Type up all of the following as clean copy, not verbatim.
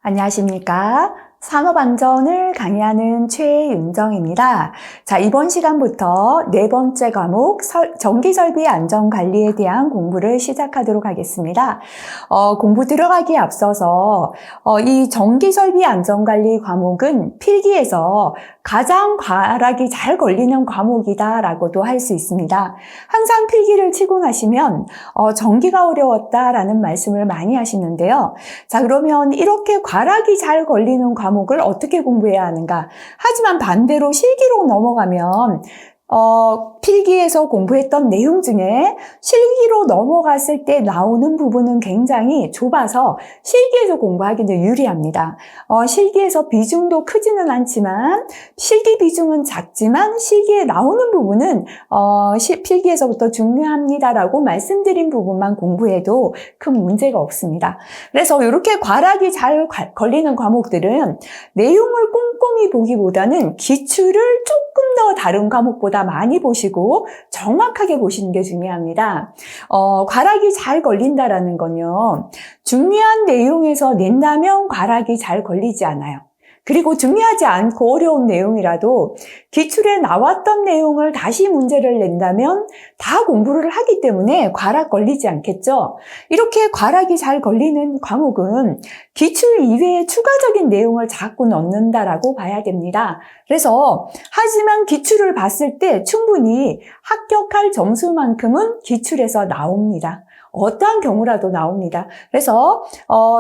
안녕하십니까. 산업안전을 강의하는 최윤정입니다. 자, 이번 시간부터 네 번째 과목 전기설비 안전관리에 대한 공부를 시작하도록 하겠습니다. 공부 들어가기에 앞서서 이 전기설비 안전관리 과목은 필기에서 가장 과락이 잘 걸리는 과목이다라고도 할 수 있습니다. 항상 필기를 치고 나시면 전기가 어려웠다라는 말씀을 많이 하시는데요. 자, 그러면 이렇게 과락이 잘 걸리는 과목을 어떻게 공부해야 하는가? 하지만 반대로 실기로 넘어가면 필기에서 공부했던 내용 중에 실기로 넘어갔을 때 나오는 부분은 굉장히 좁아서 실기에서 공부하기는 유리합니다. 실기에서 비중도 크지는 않지만 실기 비중은 작지만 실기에 나오는 부분은 필기에서부터 중요합니다라고 말씀드린 부분만 공부해도 큰 문제가 없습니다. 그래서 이렇게 과락이 잘 걸리는 과목들은 내용을 꼼꼼히 보기보다는 기출을 조금 더 다른 과목보다 많이 보시고 정확하게 보시는 게 중요합니다. 과락이 잘 걸린다라는 건요, 중요한 내용에서 낸다면 과락이 잘 걸리지 않아요. 그리고 중요하지 않고 어려운 내용이라도 기출에 나왔던 내용을 다시 문제를 낸다면 다 공부를 하기 때문에 과락 걸리지 않겠죠. 이렇게 과락이 잘 걸리는 과목은 기출 이외에 추가적인 내용을 자꾸 넣는다라고 봐야 됩니다. 그래서 하지만 기출을 봤을 때 충분히 합격할 점수만큼은 기출에서 나옵니다. 어떠한 경우라도 나옵니다. 그래서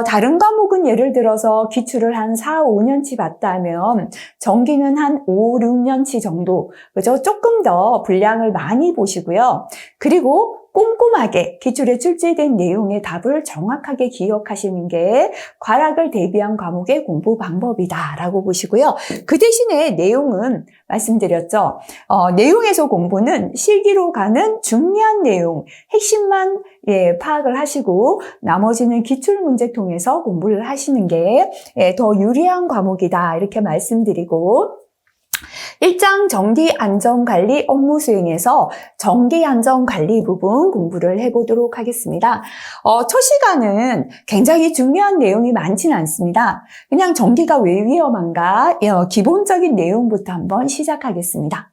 다른 과목은 예를 들어서 기출을 한 4, 5년치 봤다 하면 전기는 한 5, 6년치 정도, 그죠? 조금 더 분량을 많이 보시고요. 그리고 꼼꼼하게 기출에 출제된 내용의 답을 정확하게 기억하시는 게 과락을 대비한 과목의 공부 방법이다라고 보시고요. 그 대신에 내용은 말씀드렸죠. 내용에서 공부는 실기로 가는 중요한 내용, 핵심만 파악을 하시고 나머지는 기출 문제 통해서 공부를 하시는 게 더 유리한 과목이다 이렇게 말씀드리고, 1장 전기안전관리 업무 수행에서 전기안전관리 부분 공부를 해보도록 하겠습니다. 첫 시간은 굉장히 중요한 내용이 많지는 않습니다. 그냥 전기가 왜 위험한가? 기본적인 내용부터 한번 시작하겠습니다.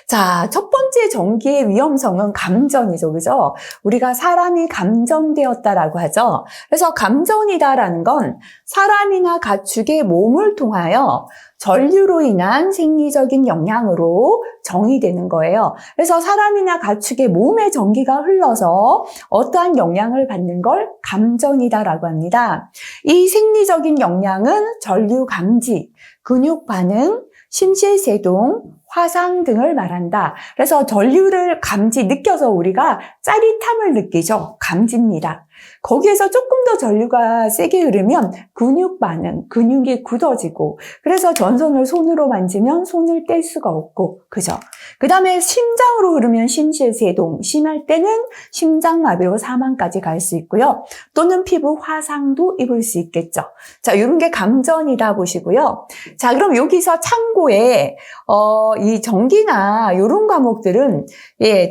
자, 첫 번째 전기의 위험성은 감전이죠. 그죠? 우리가 사람이 감전되었다라고 하죠. 그래서 감전이다라는 건 사람이나 가축의 몸을 통하여 전류로 인한 생리적인 영향으로 정의되는 거예요. 그래서 사람이나 가축의 몸에 전기가 흘러서 어떠한 영향을 받는 걸 감전이다라고 합니다. 이 생리적인 영향은 전류 감지, 근육 반응, 심실세동, 화상 등을 말한다. 그래서 전류를 느껴서 우리가 짜릿함을 느끼죠. 감지입니다. 거기에서 조금 더 전류가 세게 흐르면 근육 반응, 근육이 굳어지고, 그래서 전선을 손으로 만지면 손을 뗄 수가 없고, 그죠? 그 다음에 심장으로 흐르면 심실세동, 심할 때는 심장마비로 사망까지 갈 수 있고요. 또는 피부 화상도 입을 수 있겠죠. 자, 이런 게 감전이다 보시고요. 자, 그럼 여기서 참고에 이 전기나 이런 과목들은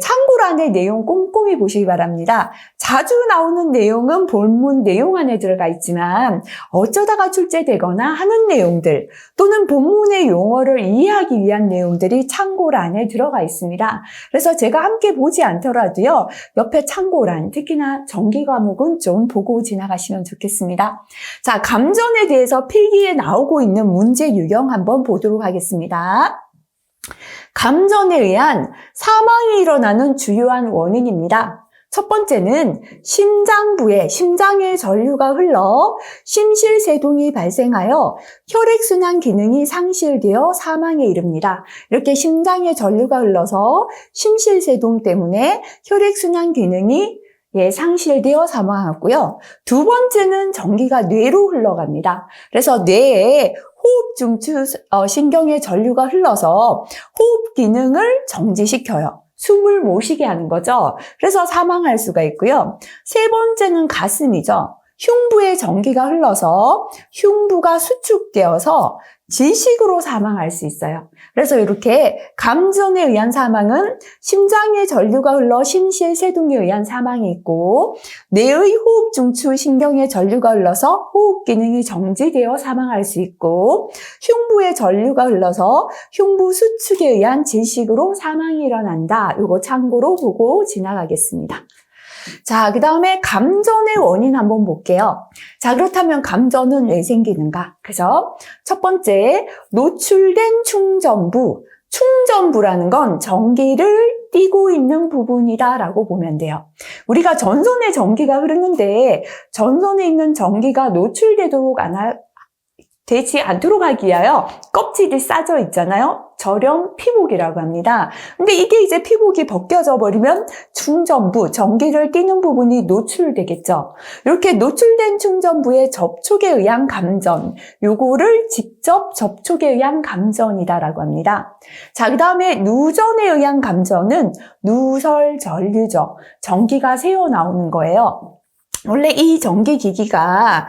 참고란의 내용 꼼꼼히 보시기 바랍니다. 자주 나오는 내용은 본문 내용 안에 들어가 있지만 어쩌다가 출제되거나 하는 내용들 또는 본문의 용어를 이해하기 위한 내용들이 참고란에 들어가 있습니다. 그래서 제가 함께 보지 않더라도요, 옆에 참고란, 특히나 전기 과목은 좀 보고 지나가시면 좋겠습니다. 자, 감전에 대해서 필기에 나오고 있는 문제 유형 한번 보도록 하겠습니다. 감전에 의한 사망이 일어나는 주요한 원인입니다. 첫 번째는 심장에 전류가 흘러 심실세동이 발생하여 혈액순환 기능이 상실되어 사망에 이릅니다. 이렇게 심장에 전류가 흘러서 심실세동 때문에 혈액순환 기능이 상실되어 사망하고요. 두 번째는 전기가 뇌로 흘러갑니다. 그래서 뇌에 호흡 중추 신경의 전류가 흘러서 호흡 기능을 정지시켜요. 숨을 못 쉬게 하는 거죠. 그래서 사망할 수가 있고요. 세 번째는 가슴이죠. 흉부에 전기가 흘러서 흉부가 수축되어서 질식으로 사망할 수 있어요. 그래서 이렇게 감전에 의한 사망은 심장에 전류가 흘러 심실 세동에 의한 사망이 있고, 뇌의 호흡 중추 신경에 전류가 흘러서 호흡 기능이 정지되어 사망할 수 있고, 흉부에 전류가 흘러서 흉부 수축에 의한 질식으로 사망이 일어난다. 이거 참고로 보고 지나가겠습니다. 자, 그 다음에 감전의 원인 한번 볼게요. 자, 그렇다면 감전은 왜 생기는가? 그죠? 첫 번째, 노출된 충전부. 충전부라는 건 전기를 띠고 있는 부분이다라고 보면 돼요. 우리가 전선에 전기가 흐르는데 전선에 있는 전기가 노출되도록 되지 않도록 하기 위하여 껍질이 싸져 있잖아요. 절연 피복이라고 합니다. 근데 이게 이제 피복이 벗겨져 버리면 충전부, 전기를 띠는 부분이 노출되겠죠. 이렇게 노출된 충전부의 접촉에 의한 감전, 요거를 직접 접촉에 의한 감전이다라고 합니다. 자, 그 다음에 누전에 의한 감전은 누설전류죠. 전기가 새어나오는 거예요. 원래 이 전기기기가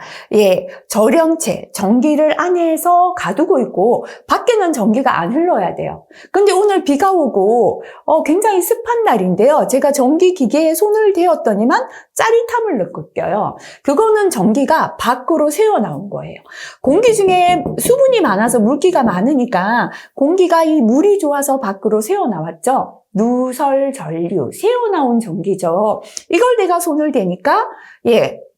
절연체, 전기를 안에서 가두고 있고 밖에는 전기가 안 흘러야 돼요. 근데 오늘 비가 오고 굉장히 습한 날인데요. 제가 전기기기에 손을 대었더니만 짜릿함을 느껴요. 그거는 전기가 밖으로 새어나온 거예요. 공기 중에 수분이 많아서 물기가 많으니까 공기가 이 물이 좋아서 밖으로 새어나왔죠. 누설전류, 새어나온 전기죠. 이걸 내가 손을 대니까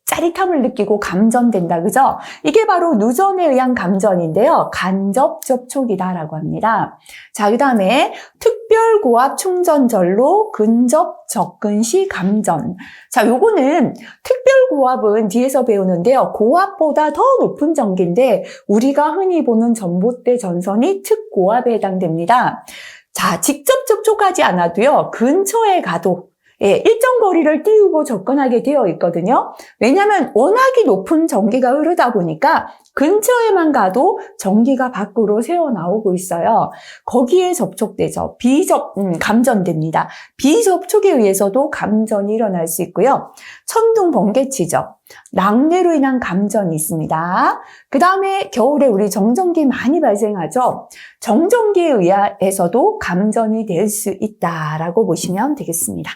짜릿함을 느끼고 감전된다, 그죠? 이게 바로 누전에 의한 감전인데요. 간접 접촉이다라고 합니다. 자, 그 다음에 특별고압 충전전로 근접 접근 시 감전. 자, 요거는 특별고압은 뒤에서 배우는데요. 고압보다 더 높은 전기인데 우리가 흔히 보는 전봇대 전선이 특고압에 해당됩니다. 자, 직접 접촉하지 않아도요, 근처에 가도 일정 거리를 띄우고 접근하게 되어 있거든요. 왜냐하면 워낙에 높은 전기가 흐르다 보니까 근처에만 가도 전기가 밖으로 새어나오고 있어요. 거기에 접촉되죠. 감전됩니다. 비접촉에 의해서도 감전이 일어날 수 있고요. 천둥 번개치죠. 낙뢰로 인한 감전이 있습니다. 그 다음에 겨울에 우리 정전기 많이 발생하죠. 정전기에 의해서도 감전이 될 수 있다라고 보시면 되겠습니다.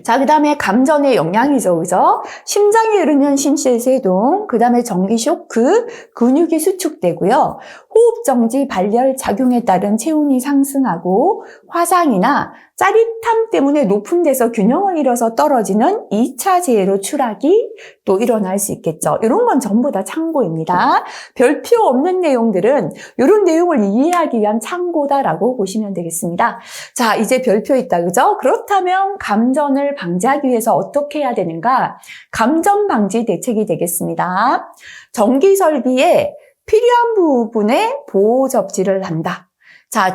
자, 그 다음에 감전의 영향이죠, 그죠? 심장이 흐르면 심실세동, 그 다음에 전기 쇼크, 근육이 수축되고요. 호흡정지, 발열, 작용에 따른 체온이 상승하고 화상이나 짜릿함 때문에 높은 데서 균형을 잃어서 떨어지는 2차 재해로 추락이 또 일어날 수 있겠죠. 이런 건 전부 다 참고입니다. 별표 없는 내용들은 이런 내용을 이해하기 위한 참고다라고 보시면 되겠습니다. 자, 이제 별표 있다, 그죠? 그렇다면 감전을 방지하기 위해서 어떻게 해야 되는가? 감전 방지 대책이 되겠습니다. 전기 설비에 필요한 부분에 보호 접지를 한다. 자,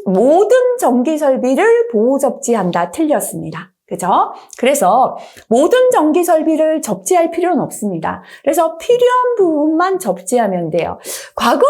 모든 전기 설비를 보호 접지한다. 틀렸습니다. 그죠? 그래서 모든 전기 설비를 접지할 필요는 없습니다. 그래서 필요한 부분만 접지하면 돼요. 과거에는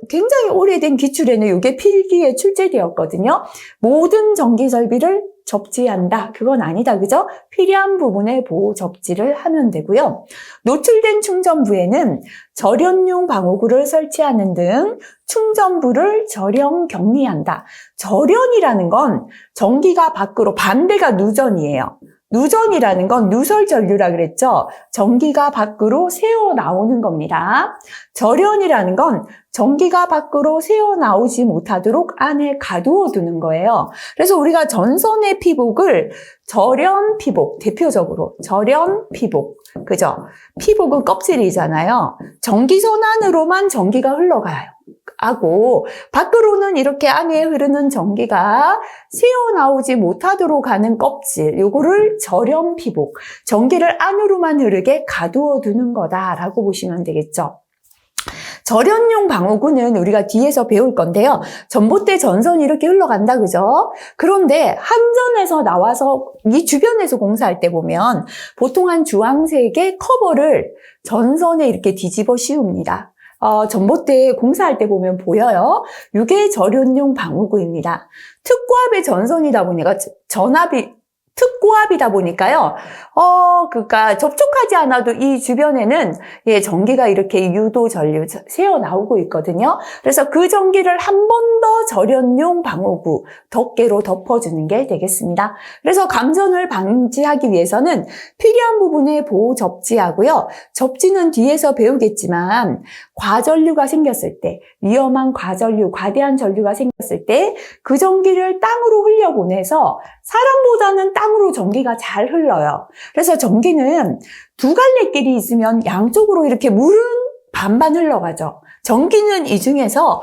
굉장히 오래된 기출에는 이게 필기에 출제되었거든요. 모든 전기 설비를 접지한다. 그건 아니다. 그죠? 필요한 부분에 보호 접지를 하면 되고요. 노출된 충전부에는 절연용 방호구를 설치하는 등 충전부를 절연 격리한다. 절연이라는 건 전기가 밖으로, 반대가 누전이에요. 누전이라는 건 누설전류라 그랬죠? 전기가 밖으로 새어나오는 겁니다. 절연이라는 건 전기가 밖으로 새어나오지 못하도록 안에 가두어 두는 거예요. 그래서 우리가 전선의 피복을 절연 피복, 대표적으로 절연 피복, 그죠? 피복은 껍질이잖아요. 전기선 안으로만 전기가 흘러가요. 하고 밖으로는 이렇게 안에 흐르는 전기가 새어나오지 못하도록 하는 껍질, 요거를 절연 피복, 전기를 안으로만 흐르게 가두어 두는 거다라고 보시면 되겠죠. 절연용 방호구는 우리가 뒤에서 배울 건데요. 전봇대 전선이 이렇게 흘러간다, 그죠? 그런데 한전에서 나와서 이 주변에서 공사할 때 보면 보통 한 주황색의 커버를 전선에 이렇게 뒤집어 씌웁니다. 전봇대 공사할 때 보면 보여요. 이게 절연용 방호구입니다. 특고압의 전선이다 보니까 전압이 특고압이다 보니까요. 그러니까 접촉하지 않아도 이 주변에는 전기가 이렇게 유도 전류 새어 나오고 있거든요. 그래서 그 전기를 한 번 더 절연용 방호구 덮개로 덮어주는 게 되겠습니다. 그래서 감전을 방지하기 위해서는 필요한 부분에 보호 접지하고요. 접지는 뒤에서 배우겠지만 과전류가 생겼을 때, 위험한 과전류, 과대한 전류가 생겼을 때 그 전기를 땅으로 흘려보내서 사람보다는 땅으로 전기가 잘 흘러요. 그래서 전기는 두 갈래 길이 있으면 양쪽으로 이렇게 물은 반반 흘러가죠. 전기는 이 중에서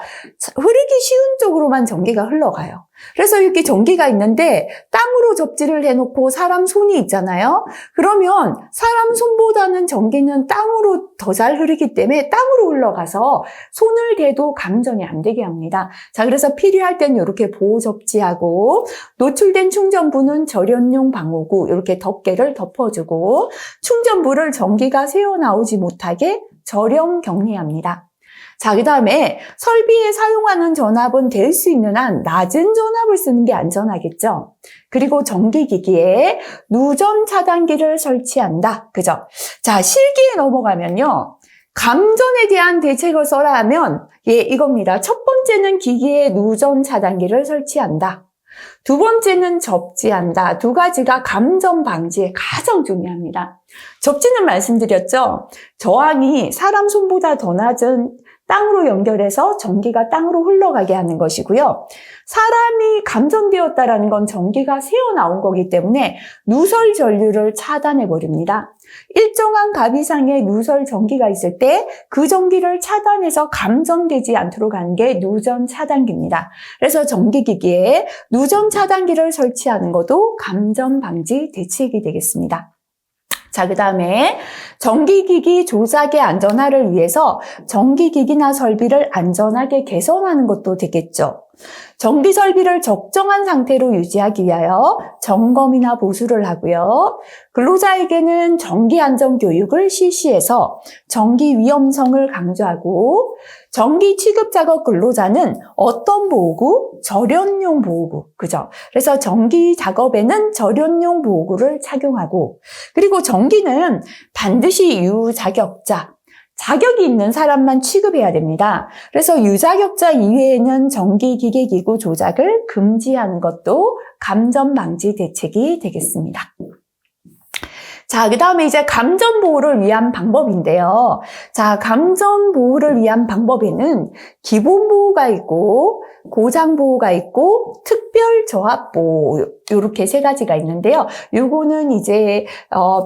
흐르기 쉬운 쪽으로만 전기가 흘러가요. 그래서 이렇게 전기가 있는데 땅으로 접지를 해놓고 사람 손이 있잖아요. 그러면 사람 손보다는 전기는 땅으로 더 잘 흐르기 때문에 땅으로 흘러가서 손을 대도 감전이 안 되게 합니다. 자, 그래서 필요할 때는 이렇게 보호 접지하고 노출된 충전부는 절연용 방호구 이렇게 덮개를 덮어주고 충전부를 전기가 새어나오지 못하게 절연 격리합니다. 자, 그 다음에 설비에 사용하는 전압은 될 수 있는 한 낮은 전압을 쓰는 게 안전하겠죠. 그리고 전기기기에 누전 차단기를 설치한다. 그죠? 자, 실기에 넘어가면요. 감전에 대한 대책을 써라 하면 이겁니다. 첫 번째는 기기에 누전 차단기를 설치한다. 두 번째는 접지한다. 두 가지가 감전 방지에 가장 중요합니다. 접지는 말씀드렸죠. 저항이 사람 손보다 더 낮은 땅으로 연결해서 전기가 땅으로 흘러가게 하는 것이고요. 사람이 감전되었다라는 건 전기가 새어나온 거기 때문에 누설 전류를 차단해버립니다. 일정한 값 이상의 누설 전기가 있을 때 그 전기를 차단해서 감전되지 않도록 하는 게 누전 차단기입니다. 그래서 전기기기에 누전 차단기를 설치하는 것도 감전 방지 대책이 되겠습니다. 자, 그 다음에 전기기기 조작의 안전화를 위해서 전기기기나 설비를 안전하게 개선하는 것도 되겠죠. 전기 설비를 적정한 상태로 유지하기 위하여 점검이나 보수를 하고요. 근로자에게는 전기 안전 교육을 실시해서 전기 위험성을 강조하고 전기 취급 작업 근로자는 어떤 보호구? 절연용 보호구. 그죠? 그래서 전기 작업에는 절연용 보호구를 착용하고 그리고 전기는 반드시 유자격자 자격이 있는 사람만 취급해야 됩니다. 그래서 유자격자 이외에는 전기기계기구 조작을 금지하는 것도 감전 방지 대책이 되겠습니다. 자, 그 다음에 이제 감전 보호를 위한 방법인데요. 자, 감전 보호를 위한 방법에는 기본 보호가 있고, 고장 보호가 있고, 특별 저압 보호, 이렇게 세 가지가 있는데요. 요거는 이제,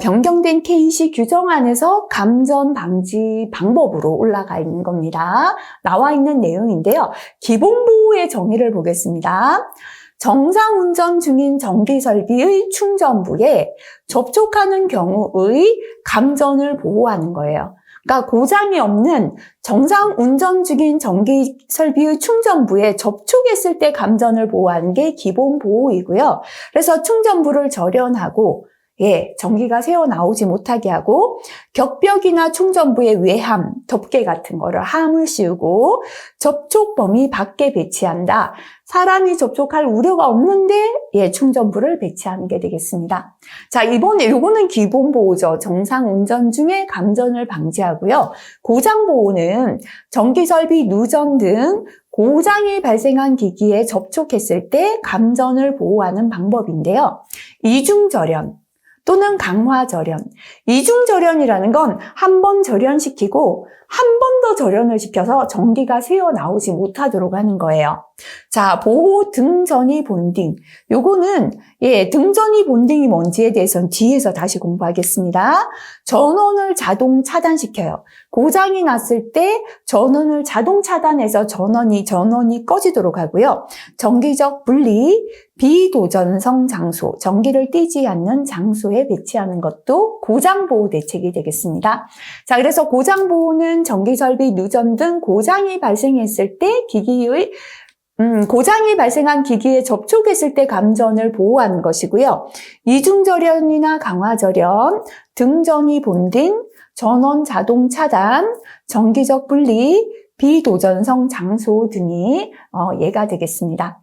변경된 KC 규정 안에서 감전 방지 방법으로 올라가 있는 겁니다. 나와 있는 내용인데요. 기본 보호의 정의를 보겠습니다. 정상 운전 중인 전기설비의 충전부에 접촉하는 경우의 감전을 보호하는 거예요. 그러니까 고장이 없는 정상 운전 중인 전기설비의 충전부에 접촉했을 때 감전을 보호하는 게 기본 보호이고요. 그래서 충전부를 절연하고 전기가 새어나오지 못하게 하고 격벽이나 충전부의 외함, 덮개 같은 거를 함을 씌우고 접촉 범위 밖에 배치한다. 사람이 접촉할 우려가 없는데 충전부를 배치하는 게 되겠습니다. 자, 이번에 요거는 기본 보호죠. 정상 운전 중에 감전을 방지하고요. 고장 보호는 전기 설비 누전 등 고장이 발생한 기기에 접촉했을 때 감전을 보호하는 방법인데요. 이중절연 또는 강화절연. 이중절연이라는 건 한 번 절연시키고 한 번 더 절연을 시켜서 전기가 새어나오지 못하도록 하는 거예요. 자, 보호 등전이 본딩. 요거는 등전이 본딩이 뭔지에 대해서는 뒤에서 다시 공부하겠습니다. 전원을 자동 차단시켜요. 고장이 났을 때 전원을 자동 차단해서 전원이 꺼지도록 하고요. 정기적 분리, 비도전성 장소, 전기를 띠지 않는 장소에 배치하는 것도 고장보호 대책이 되겠습니다. 자, 그래서 고장보호는 전기설비 누전 등 고장이 발생했을 때 고장이 발생한 기기에 접촉했을 때 감전을 보호하는 것이고요. 이중절연이나 강화절연, 등전이 본딩, 전원 자동 차단, 정기적 분리, 비도전성 장소 등이 얘가 되겠습니다.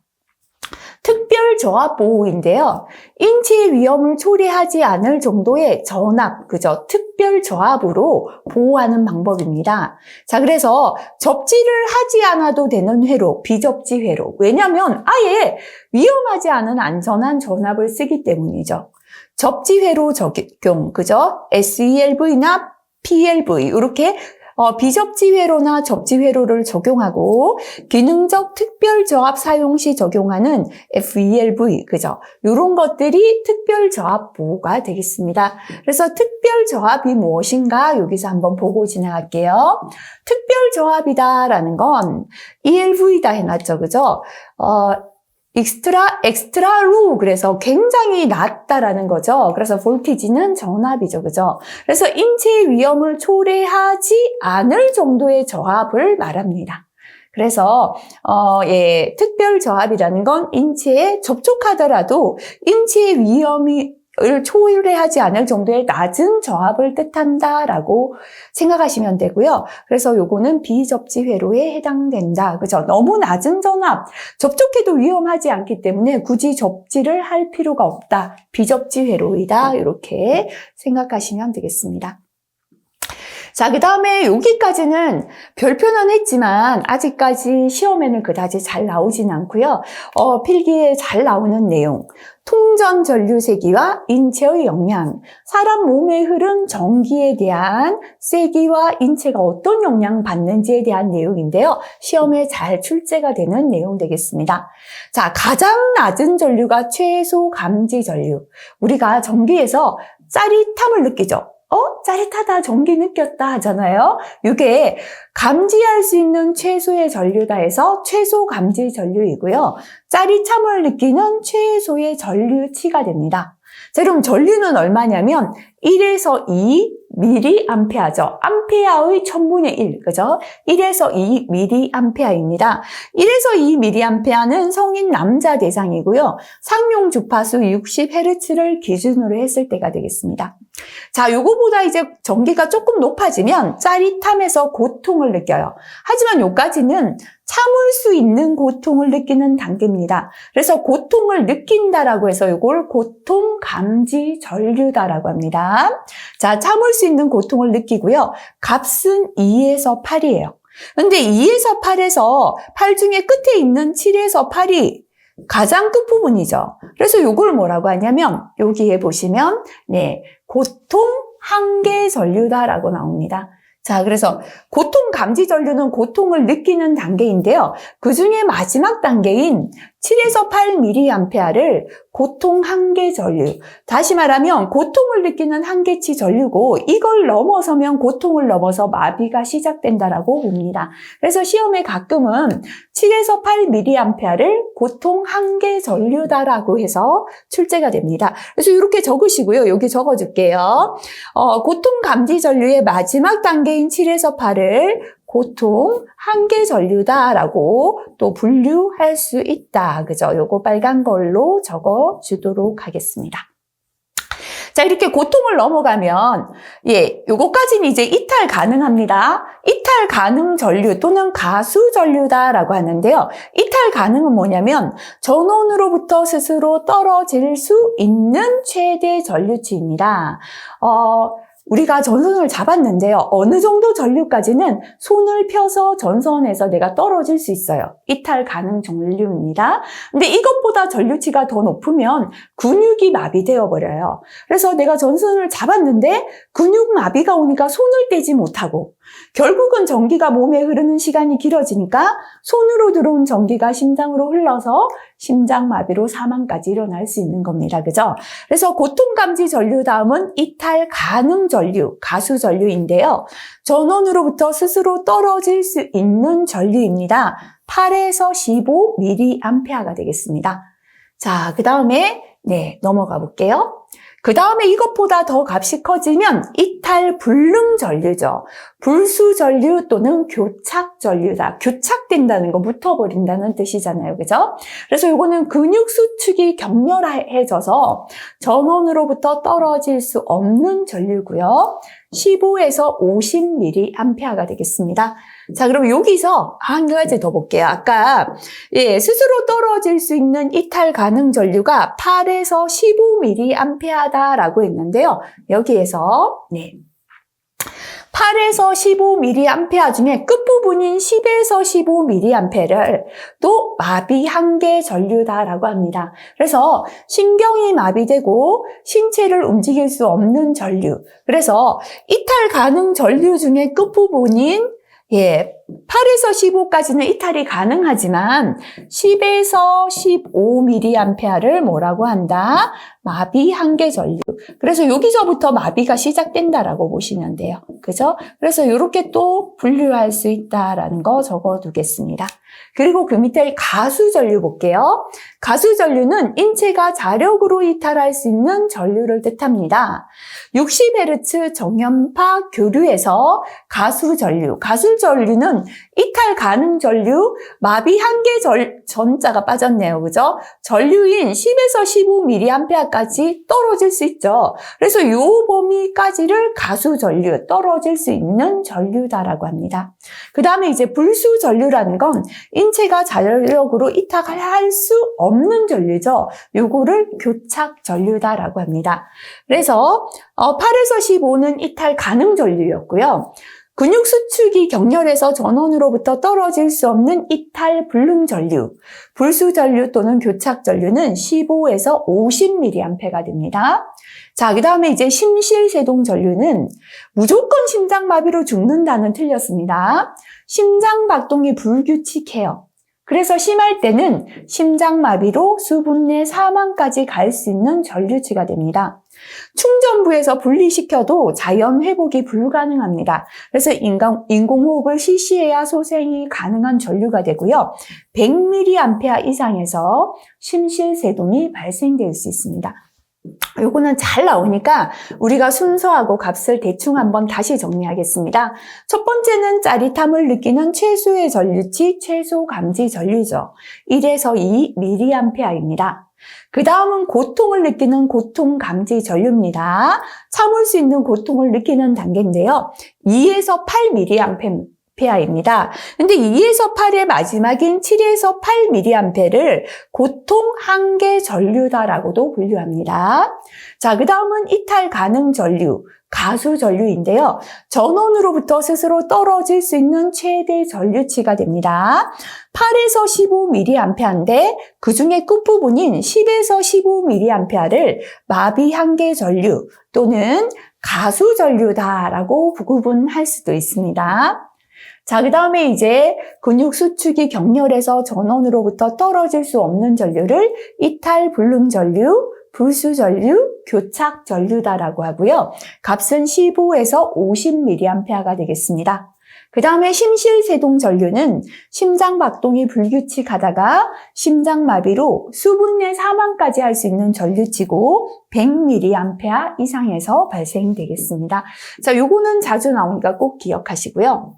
특별 특별저압 보호인데요. 인체의 위험을 초래하지 않을 정도의 전압, 그죠? 특별저압으로 보호하는 방법입니다. 자, 그래서 접지를 하지 않아도 되는 회로, 비접지 회로. 왜냐하면 아예 위험하지 않은 안전한 전압을 쓰기 때문이죠. 접지 회로 적용, 그죠? SELV나 PLV, 이렇게 비접지 회로나 접지 회로를 적용하고 기능적 특별 저압 사용 시 적용하는 FELV, 그죠? 이런 것들이 특별 저압 보호가 되겠습니다. 그래서 특별 저압이 무엇인가 여기서 한번 보고 지나갈게요. 특별 저압이다라는 건 ELV다 해놨죠, 그죠? 엑스트라로 그래서 굉장히 낮다라는 거죠. 그래서 볼티지는 전압이죠, 그죠? 그래서 인체의 위험을 초래하지 않을 정도의 저압을 말합니다. 그래서 특별 저압이라는 건 인체에 접촉하더라도 인체의 위험을 초래하지 않을 정도의 낮은 저압을 뜻한다라고 생각하시면 되고요. 그래서 요거는 비접지 회로에 해당된다. 그죠? 너무 낮은 전압, 접촉해도 위험하지 않기 때문에 굳이 접지를 할 필요가 없다. 비접지 회로이다. 이렇게 생각하시면 되겠습니다. 자, 그 다음에 여기까지는 별표는 했지만 아직까지 시험에는 그다지 잘 나오진 않고요. 필기에 잘 나오는 내용, 통전 전류 세기와 인체의 영향, 사람 몸에 흐른 전기에 대한 세기와 인체가 어떤 영향을 받는지에 대한 내용인데요. 시험에 잘 출제가 되는 내용 되겠습니다. 자, 가장 낮은 전류가 최소 감지 전류. 우리가 전기에서 짜릿함을 느끼죠. 짜릿하다, 전기 느꼈다 하잖아요. 이게 감지할 수 있는 최소의 전류다 해서 최소 감지 전류이고요. 짜릿함을 느끼는 최소의 전류치가 됩니다. 자, 그럼 전류는 얼마냐면 1에서 2 mA죠. 암페아의 1000분의 1, 그죠? 1에서 2 mA입니다. 1에서 2 mA는 성인 남자 대상이고요. 상용 주파수 60Hz를 기준으로 했을 때가 되겠습니다. 자, 요거보다 이제 전기가 조금 높아지면 짜릿함에서 고통을 느껴요. 하지만 요까지는 참을 수 있는 고통을 느끼는 단계입니다. 그래서 고통을 느낀다라고 해서 이걸 고통 감지 전류다라고 합니다. 자, 참을 수 있는 고통을 느끼고요. 값은 2에서 8이에요. 근데 2에서 8에서 8 중에 끝에 있는 7에서 8이 가장 끝부분이죠. 그래서 이걸 뭐라고 하냐면 여기에 보시면 고통 한계 전류다라고 나옵니다. 자, 그래서 고통 감지 전류는 고통을 느끼는 단계인데요. 그 중에 마지막 단계인 7에서 8mA를 고통 한계 전류. 다시 말하면 고통을 느끼는 한계치 전류고 이걸 넘어서면 고통을 넘어서 마비가 시작된다라고 봅니다. 그래서 시험에 가끔은 7에서 8mA를 고통 한계 전류다라고 해서 출제가 됩니다. 그래서 이렇게 적으시고요. 여기 적어줄게요. 고통 감지 전류의 마지막 단계인 7에서 8을 고통 한계 전류다라고 또 분류할 수 있다. 그죠? 요거 빨간 걸로 적어 주도록 하겠습니다. 자, 이렇게 고통을 넘어가면 요거까지는 이제 이탈 가능합니다. 이탈 가능 전류 또는 가수 전류다라고 하는데요. 이탈 가능은 뭐냐면 전원으로부터 스스로 떨어질 수 있는 최대 전류치입니다. 우리가 전선을 잡았는데요. 어느 정도 전류까지는 손을 펴서 전선에서 내가 떨어질 수 있어요. 이탈 가능 전류입니다. 근데 이것보다 전류치가 더 높으면 근육이 마비되어 버려요. 그래서 내가 전선을 잡았는데 근육 마비가 오니까 손을 떼지 못하고 결국은 전기가 몸에 흐르는 시간이 길어지니까 손으로 들어온 전기가 심장으로 흘러서 심장마비로 사망까지 일어날 수 있는 겁니다. 그죠? 그래서 고통감지 전류 다음은 이탈 가능 전류, 가수 전류인데요. 전원으로부터 스스로 떨어질 수 있는 전류입니다. 8에서 15mA가 되겠습니다. 자, 그 다음에 넘어가 볼게요. 그 다음에 이것보다 더 값이 커지면 이탈불능전류죠. 불수전류 또는 교착전류다. 교착된다는 거, 묻어버린다는 뜻이잖아요. 그죠? 그래서 이거는 근육수축이 격렬해져서 전원으로부터 떨어질 수 없는 전류고요. 15에서 50mA가 되겠습니다. 자, 그럼 여기서 한 가지 더 볼게요. 아까 스스로 떨어질 수 있는 이탈 가능 전류가 8에서 15mA다라고 했는데요. 여기에서 8에서 15mA 중에 끝부분인 10에서 15mA를 또 마비 한계 전류다라고 합니다. 그래서 신경이 마비되고 신체를 움직일 수 없는 전류. 그래서 이탈 가능 전류 중에 끝부분인 8에서 15까지는 이탈이 가능하지만 10에서 15mA를 뭐라고 한다? 마비 한계 전류. 그래서 여기서부터 마비가 시작된다라고 보시면 돼요. 그죠? 그래서 이렇게 또 분류할 수 있다라는 거 적어두겠습니다. 그리고 그 밑에 가수전류 볼게요. 가수전류는 인체가 자력으로 이탈할 수 있는 전류를 뜻합니다. 60Hz 정연파 교류에서 가수전류는 이탈 가능 전류, 마비 한계 전자가 빠졌네요. 그죠? 전류인 10에서 15mA까지 떨어질 수 있죠. 그래서 이 범위까지를 가수전류, 떨어질 수 있는 전류다라고 합니다. 그 다음에 이제 불수전류라는 건 인체가 자력으로 이탈할 수 없는 전류죠. 요거를 교착전류다라고 합니다. 그래서 8에서 15는 이탈 가능 전류였고요. 근육 수축이 격렬해서 전원으로부터 떨어질 수 없는 이탈 불능 전류, 불수 전류 또는 교착 전류는 15에서 50mA가 됩니다. 자, 그 다음에 이제 심실세동 전류는 무조건 심장마비로 죽는다는 틀렸습니다. 심장박동이 불규칙해요. 그래서 심할 때는 심장마비로 수분 내 사망까지 갈 수 있는 전류치가 됩니다. 충전부에서 분리시켜도 자연 회복이 불가능합니다. 그래서 인공호흡을 실시해야 소생이 가능한 전류가 되고요. 100mA 이상에서 심실세동이 발생될 수 있습니다. 요거는 잘 나오니까 우리가 순서하고 값을 대충 한번 다시 정리하겠습니다. 첫 번째는 짜릿함을 느끼는 최소의 전류치, 최소 감지 전류죠. 1에서 2mA입니다. 그 다음은 고통을 느끼는 고통 감지 전류입니다. 참을 수 있는 고통을 느끼는 단계인데요. 2에서 8mA입니다. 근데 2에서 8의 마지막인 7에서 8mA를 고통 한계 전류다라고도 분류합니다. 자, 그 다음은 이탈 가능 전류, 가수 전류인데요. 전원으로부터 스스로 떨어질 수 있는 최대 전류치가 됩니다. 8에서 15mA인데 그 중에 끝부분인 10에서 15mA를 마비 한계 전류 또는 가수 전류다라고 구분할 수도 있습니다. 자, 그 다음에 이제 근육 수축이 격렬해서 전원으로부터 떨어질 수 없는 전류를 이탈 불능 전류, 불수 전류, 교착 전류다라고 하고요. 값은 15에서 50mA가 되겠습니다. 그 다음에 심실세동 전류는 심장박동이 불규칙하다가 심장마비로 수분 내 사망까지 할 수 있는 전류치고 100mA 이상에서 발생되겠습니다. 자, 요거는 자주 나오니까 꼭 기억하시고요.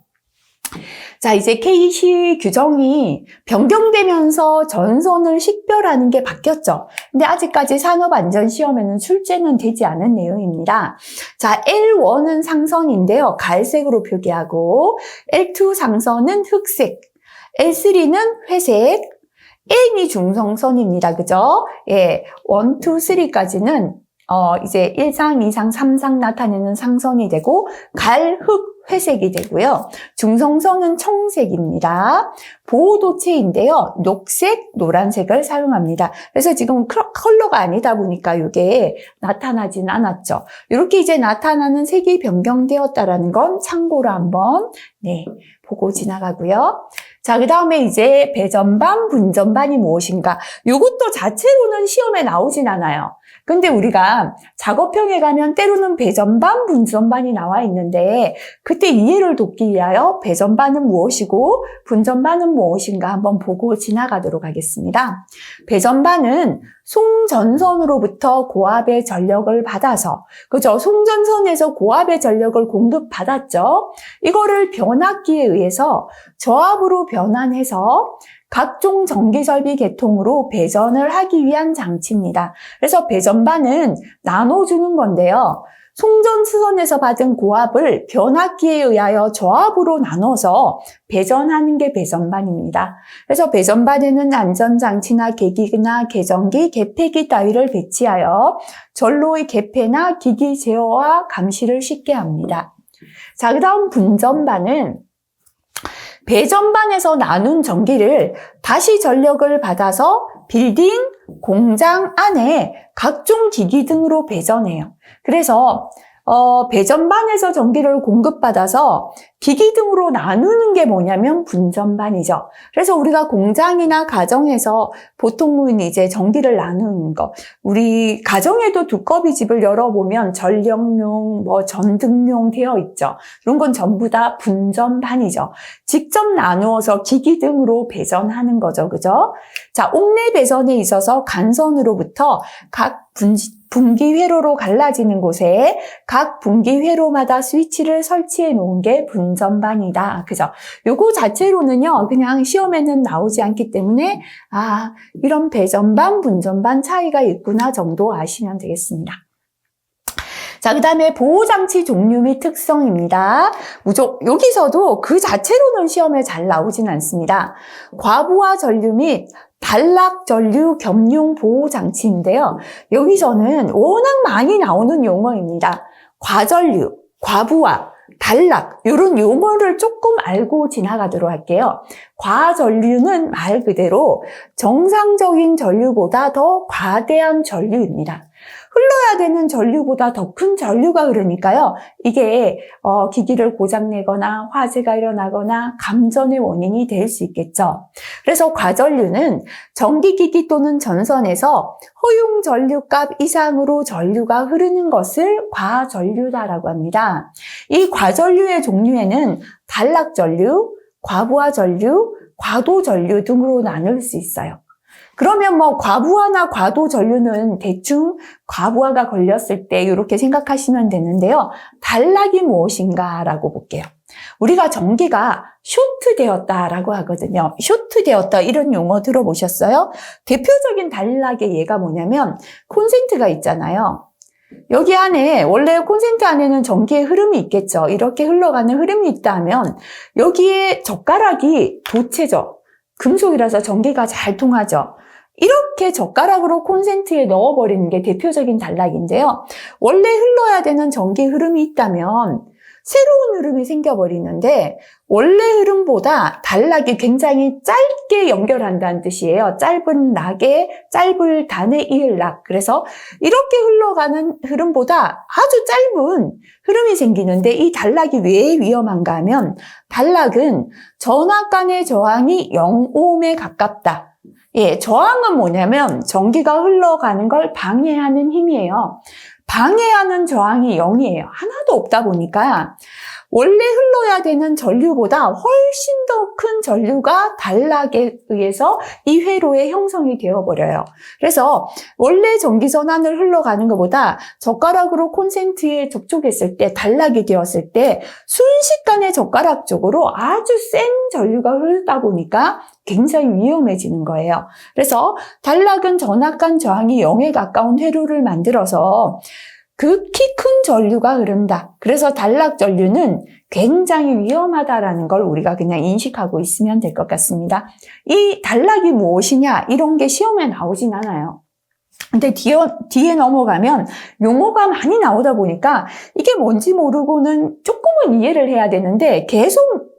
자, 이제 KC 규정이 변경되면서 전선을 식별하는 게 바뀌었죠. 근데 아직까지 산업안전시험에는 출제는 되지 않은 내용입니다. 자, L1은 상선인데요. 갈색으로 표기하고 L2 상선은 흑색, L3는 회색, N이 중성선입니다. 그죠? 예, 1, 2, 3까지는 이제 1상, 2상, 3상 나타내는 상선이 되고 갈흑 회색이 되고요. 중성선은 청색입니다. 보호도체인데요. 녹색, 노란색을 사용합니다. 그래서 지금 컬러가 아니다 보니까 이게 나타나진 않았죠. 이렇게 이제 나타나는 색이 변경되었다라는 건 참고로 한번 보고 지나가고요. 자, 그 다음에 이제 배전반, 분전반이 무엇인가? 이것도 자체로는 시험에 나오진 않아요. 근데 우리가 작업형에 가면 때로는 배전반, 분전반이 나와 있는데 그때 이해를 돕기 위하여 배전반은 무엇이고 분전반은 무엇인가 한번 보고 지나가도록 하겠습니다. 배전반은 송전선으로부터 고압의 전력을 받아서, 그죠? 송전선에서 고압의 전력을 공급받았죠? 이거를 변압기에 의해서 저압으로 변환해서 각종 전기설비 계통으로 배전을 하기 위한 장치입니다. 그래서 배전반은 나눠주는 건데요. 송전수선에서 받은 고압을 변압기에 의하여 저압으로 나눠서 배전하는 게 배전반입니다. 그래서 배전반에는 안전장치나 계기나 계전기, 개폐기 따위를 배치하여 전로의 개폐나 기기 제어와 감시를 쉽게 합니다. 자, 그 다음 분전반은 배전반에서 나눈 전기를 다시 전력을 받아서 빌딩, 공장 안에 각종 기기 등으로 배전해요. 그래서 배전반에서 전기를 공급받아서 기기 등으로 나누는 게 뭐냐면 분전반이죠. 그래서 우리가 공장이나 가정에서 보통은 이제 전기를 나누는 거. 우리 가정에도 두꺼비 집을 열어보면 전력용, 전등용 되어 있죠. 이런 건 전부 다 분전반이죠. 직접 나누어서 기기 등으로 배전하는 거죠. 그죠? 자, 옥내 배선에 있어서 간선으로부터 각 분기 회로로 갈라지는 곳에 각 분기 회로마다 스위치를 설치해 놓은 게 분전반이다. 그죠? 요거 자체로는요, 그냥 시험에는 나오지 않기 때문에, 이런 배전반, 분전반 차이가 있구나 정도 아시면 되겠습니다. 자, 그 다음에 보호장치 종류 및 특성입니다. 여기서도 그 자체로는 시험에 잘 나오진 않습니다. 과부하 전류 및 단락 전류 겸용 보호장치인데요. 여기서는 워낙 많이 나오는 용어입니다. 과전류, 과부하, 단락 이런 용어를 조금 알고 지나가도록 할게요. 과전류는 말 그대로 정상적인 전류보다 더 과대한 전류입니다. 흘러야 되는 전류보다 더 큰 전류가 흐르니까요. 이게 기기를 고장내거나 화재가 일어나거나 감전의 원인이 될 수 있겠죠. 그래서 과전류는 전기기기 또는 전선에서 허용 전류값 이상으로 전류가 흐르는 것을 과전류다라고 합니다. 이 과전류의 종류에는 단락전류, 과부하 전류, 과도 전류 등으로 나눌 수 있어요. 그러면 과부하나 과도 전류는 대충 과부하가 걸렸을 때 이렇게 생각하시면 되는데요. 단락이 무엇인가라고 볼게요. 우리가 전기가 쇼트되었다라고 하거든요. 쇼트되었다 이런 용어 들어보셨어요? 대표적인 단락의 예가 뭐냐면 콘센트가 있잖아요. 여기 안에 원래 콘센트 안에는 전기의 흐름이 있겠죠. 이렇게 흘러가는 흐름이 있다면 여기에 젓가락이 도체죠. 금속이라서 전기가 잘 통하죠. 이렇게 젓가락으로 콘센트에 넣어버리는 게 대표적인 단락인데요. 원래 흘러야 되는 전기 흐름이 있다면 새로운 흐름이 생겨버리는데 원래 흐름보다 단락이 굉장히 짧게 연결한다는 뜻이에요. 짧은 락에 짧은 단에 이을 락. 그래서 이렇게 흘러가는 흐름보다 아주 짧은 흐름이 생기는데 이 단락이 왜 위험한가 하면 단락은 전압 간의 저항이 0ohm에 가깝다. 저항은 뭐냐면 전기가 흘러가는 걸 방해하는 힘이에요. 방해하는 저항이 0이에요. 하나도 없다 보니까 원래 흘러야 되는 전류보다 훨씬 더 큰 전류가 단락에 의해서 이 회로에 형성이 되어버려요. 그래서 원래 전기전환을 흘러가는 것보다 젓가락으로 콘센트에 접촉했을 때 단락이 되었을 때 순식간에 젓가락 쪽으로 아주 센 전류가 흐르다 보니까 굉장히 위험해지는 거예요. 그래서 단락은 전압 간 저항이 0에 가까운 회로를 만들어서 극히 큰 전류가 흐른다. 그래서 단락 전류는 굉장히 위험하다라는 걸 우리가 그냥 인식하고 있으면 될 것 같습니다. 이 단락이 무엇이냐 이런 게 시험에 나오진 않아요. 근데 뒤에 넘어가면 용어가 많이 나오다 보니까 이게 뭔지 모르고는 조금은 이해를 해야 되는데 계속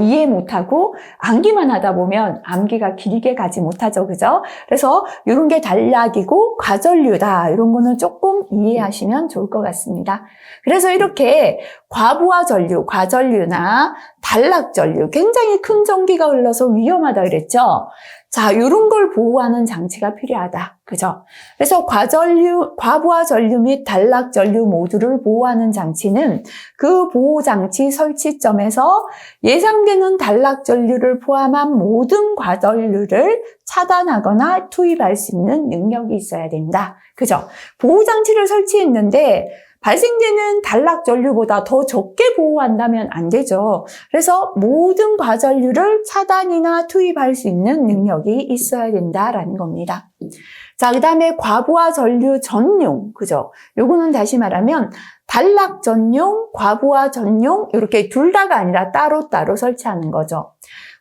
이해 못하고 암기만 하다 보면 암기가 길게 가지 못하죠. 그죠? 그래서 이런 게 단락이고 과전류다. 이런 거는 조금 이해하시면 좋을 것 같습니다. 그래서 이렇게 과부하 전류, 과전류나 단락전류, 굉장히 큰 전기가 흘러서 위험하다 그랬죠? 자, 이런 걸 보호하는 장치가 필요하다. 그죠? 그래서 과부하 전류 및 단락 전류 모두를 보호하는 장치는 그 보호 장치 설치점에서 예상되는 단락 전류를 포함한 모든 과전류를 차단하거나 투입할 수 있는 능력이 있어야 된다. 그죠? 보호 장치를 설치했는데 발생되는 단락 전류보다 더 적게 보호한다면 안 되죠. 그래서 모든 과전류를 차단이나 투입할 수 있는 능력이 있어야 된다라는 겁니다. 자, 그 다음에 과부하 전류 전용, 그죠? 요거는 다시 말하면 단락 전용, 과부하 전용 이렇게 둘 다가 아니라 따로따로 설치하는 거죠.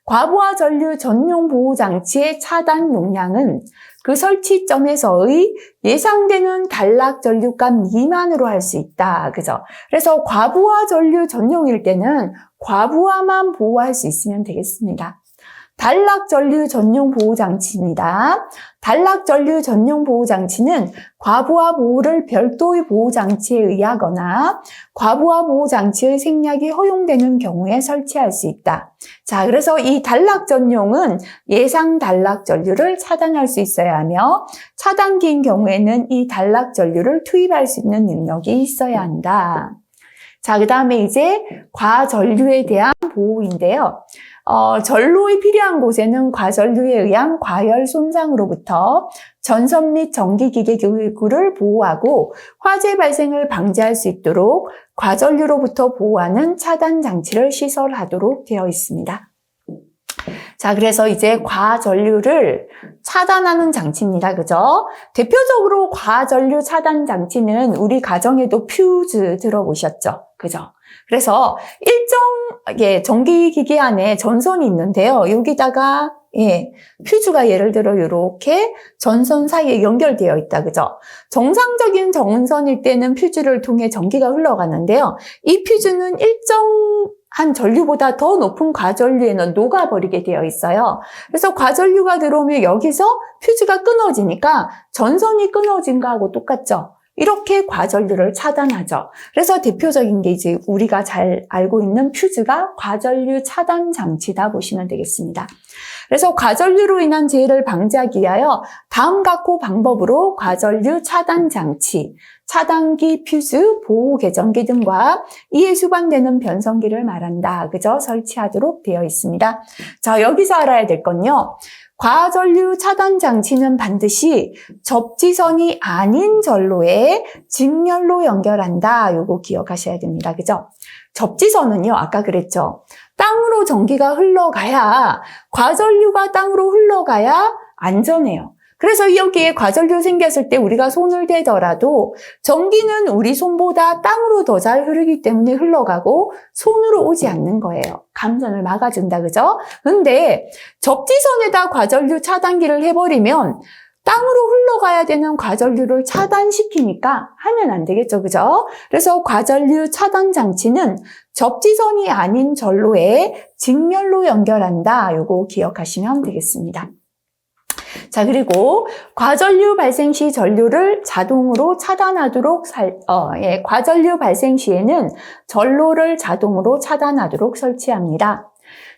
과부하 전류 전용 보호 장치의 차단 용량은 그 설치점에서의 예상되는 단락 전류값 미만으로 할 수 있다. 그죠? 그래서 과부하 전류 전용일 때는 과부하만 보호할 수 있으면 되겠습니다. 단락 전류 전용 보호 장치입니다. 단락 전류 전용 보호 장치는 과부하 보호를 별도의 보호 장치에 의하거나 과부하 보호 장치의 생략이 허용되는 경우에 설치할 수 있다. 자, 그래서 이 단락 전용은 예상 단락 전류를 차단할 수 있어야 하며 차단기인 경우에는 이 단락 전류를 투입할 수 있는 능력이 있어야 한다. 자, 그 다음에 이제 과전류에 대한 보호인데요. 전로이 필요한 곳에는 과전류에 의한 과열 손상으로부터 전선 및 전기기계 기구를 보호하고 화재 발생을 방지할 수 있도록 과전류로부터 보호하는 차단 장치를 시설하도록 되어 있습니다. 자, 그래서 이제 과전류를 차단하는 장치입니다. 그죠? 대표적으로 과전류 차단 장치는 우리 가정에도 퓨즈 들어보셨죠? 그죠? 그래서 일정 전기기기 안에 전선이 있는데요. 여기다가 퓨즈가 예를 들어 이렇게 전선 사이에 연결되어 있다. 그죠? 정상적인 전선일 때는 퓨즈를 통해 전기가 흘러가는데요. 이 퓨즈는 일정한 전류보다 더 높은 과전류에는 녹아버리게 되어 있어요. 그래서 과전류가 들어오면 여기서 퓨즈가 끊어지니까 전선이 끊어진 거하고 똑같죠. 이렇게 과전류를 차단하죠. 그래서 대표적인 게 이제 우리가 잘 알고 있는 퓨즈가 과전류 차단 장치다 보시면 되겠습니다. 그래서 과전류로 인한 재해를 방지하기 위하여 다음 각호 방법으로 과전류 차단 장치, 차단기, 퓨즈, 보호 개전기 등과 이에 수반되는 변성기를 말한다. 그죠? 설치하도록 되어 있습니다. 자, 여기서 알아야 될 건요. 과전류 차단 장치는 반드시 접지선이 아닌 전로에 직렬로 연결한다. 요거 기억하셔야 됩니다. 그죠? 접지선은요, 아까 그랬죠. 땅으로 전기가 흘러가야, 과전류가 땅으로 흘러가야 안전해요. 그래서 여기에 과전류 생겼을 때 우리가 손을 대더라도 전기는 우리 손보다 땅으로 더 잘 흐르기 때문에 흘러가고 손으로 오지 않는 거예요. 감전을 막아준다, 그죠? 근데 접지선에다 과전류 차단기를 해버리면 땅으로 흘러가야 되는 과전류를 차단시키니까 하면 안 되겠죠, 그죠? 그래서 과전류 차단 장치는 접지선이 아닌 전로에 직렬로 연결한다. 요거 기억하시면 되겠습니다. 자, 그리고 과전류 발생 시 전류를 자동으로 차단하도록 과전류 발생 시에는 전로를 자동으로 차단하도록 설치합니다.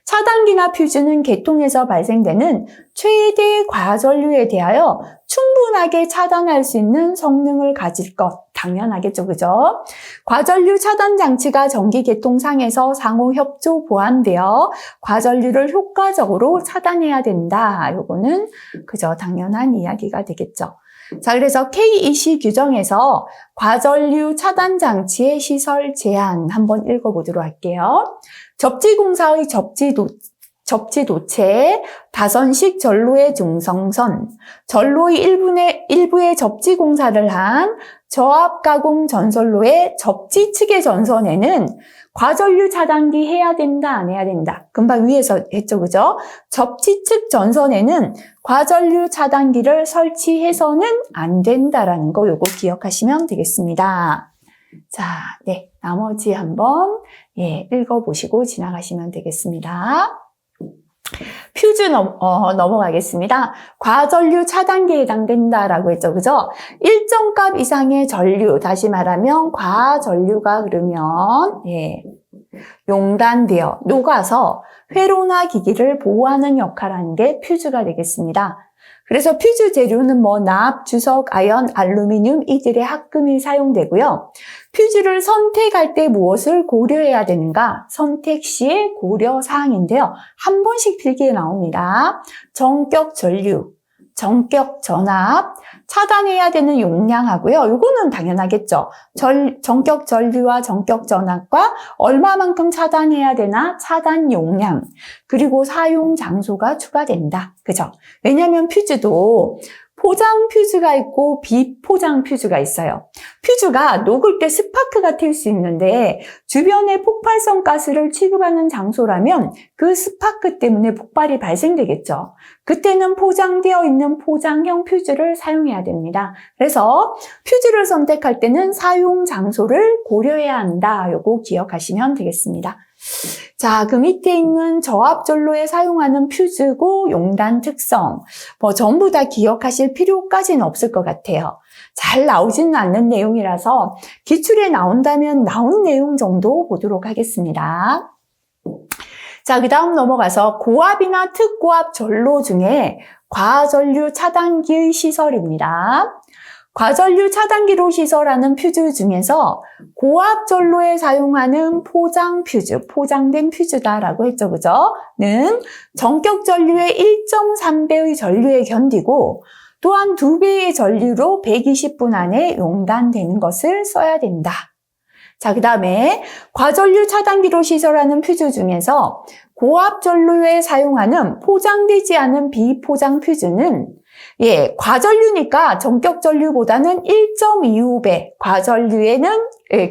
차단기나 퓨즈는 개통에서 발생되는 최대 과전류에 대하여 충분하게 차단할 수 있는 성능을 가질 것, 당연하겠죠, 그죠? 과전류 차단 장치가 전기 개통상에서 상호 협조 보완되어 과전류를 효과적으로 차단해야 된다. 요거는 그저 당연한 이야기가 되겠죠. 자, 그래서 K20 규정에서 과전류 차단 장치의 시설 제한 한번 읽어보도록 할게요. 접지공사의 접지도체, 다선식 전로의 중성선, 전로의 일부의 접지공사를 한 저압가공 전선로의 접지 측의 전선에는 과전류 차단기 해야 된다, 안 해야 된다. 금방 위에서 했죠, 그죠? 접지 측 전선에는 과전류 차단기를 설치해서는 안 된다라는 거 요거 기억하시면 되겠습니다. 자, 나머지 한번 예, 읽어보시고 지나가시면 되겠습니다. 퓨즈 넘어가겠습니다. 과전류 차단기에 해당된다라고 했죠. 그죠? 일정 값 이상의 전류, 다시 말하면 과전류가 흐르면, 예, 용단되어 녹아서 회로나 기기를 보호하는 역할을 하는 게 퓨즈가 되겠습니다. 그래서 퓨즈 재료는 납, 주석, 아연, 알루미늄 이들의 합금이 사용되고요. 퓨즈를 선택할 때 무엇을 고려해야 되는가? 선택 시의 고려 사항인데요. 한 번씩 필기에 나옵니다. 전격 전류, 전격 전압, 차단해야 되는 용량하고요. 이거는 당연하겠죠. 전격 전류와 전격 전압과 얼마만큼 차단해야 되나? 차단 용량, 그리고 사용 장소가 추가된다. 그죠? 왜냐하면 퓨즈도 포장 퓨즈가 있고 비포장 퓨즈가 있어요. 퓨즈가 녹을 때 스파크가 튈 수 있는데 주변에 폭발성 가스를 취급하는 장소라면 그 스파크 때문에 폭발이 발생되겠죠. 그때는 포장되어 있는 포장형 퓨즈를 사용해야 됩니다. 그래서 퓨즈를 선택할 때는 사용 장소를 고려해야 한다. 요거 기억하시면 되겠습니다. 자, 그 밑에 있는 저압전로에 사용하는 퓨즈고 용단 특성, 전부 다 기억하실 필요까지는 없을 것 같아요. 잘 나오지는 않는 내용이라서 기출에 나온다면 나온 내용 정도 보도록 하겠습니다. 자, 그 다음 넘어가서 고압이나 특고압 전로 중에 과전류 차단기의 시설입니다. 과전류 차단기로 시설하는 퓨즈 중에서 고압 전로에 사용하는 포장 퓨즈, 포장된 퓨즈다라고 했죠, 그죠? 는 전격 전류의 1.3배의 전류에 견디고 또한 2배의 전류로 120분 안에 용단되는 것을 써야 된다. 자, 그 다음에 과전류 차단기로 시설하는 퓨즈 중에서 고압 전류에 사용하는 포장되지 않은 비포장 퓨즈는 예, 과전류니까 전격 전류보다는 1.25배 과전류에는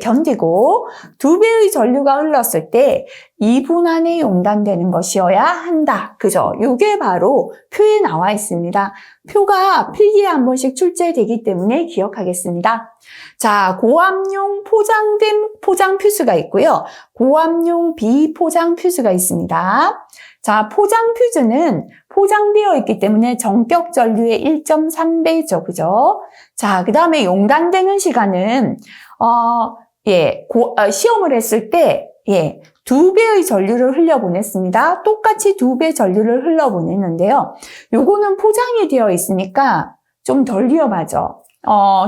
견디고 2배의 전류가 흘렀을 때 2분 안에 용단되는 것이어야 한다. 그죠? 이게 바로 표에 나와 있습니다. 표가 필기에 한 번씩 출제되기 때문에 기억하겠습니다. 자, 고압용 포장된 포장 퓨즈가 있고요. 고압용 비포장 퓨즈가 있습니다. 자, 포장 퓨즈는 포장되어 있기 때문에 전격 전류의 1.3배죠. 그죠? 자, 그 다음에 용단되는 시간은, 시험을 했을 때, 2배의 전류를 흘려보냈습니다. 똑같이 2배 전류를 흘려보냈는데요. 요거는 포장이 되어 있으니까 좀 덜 위험하죠.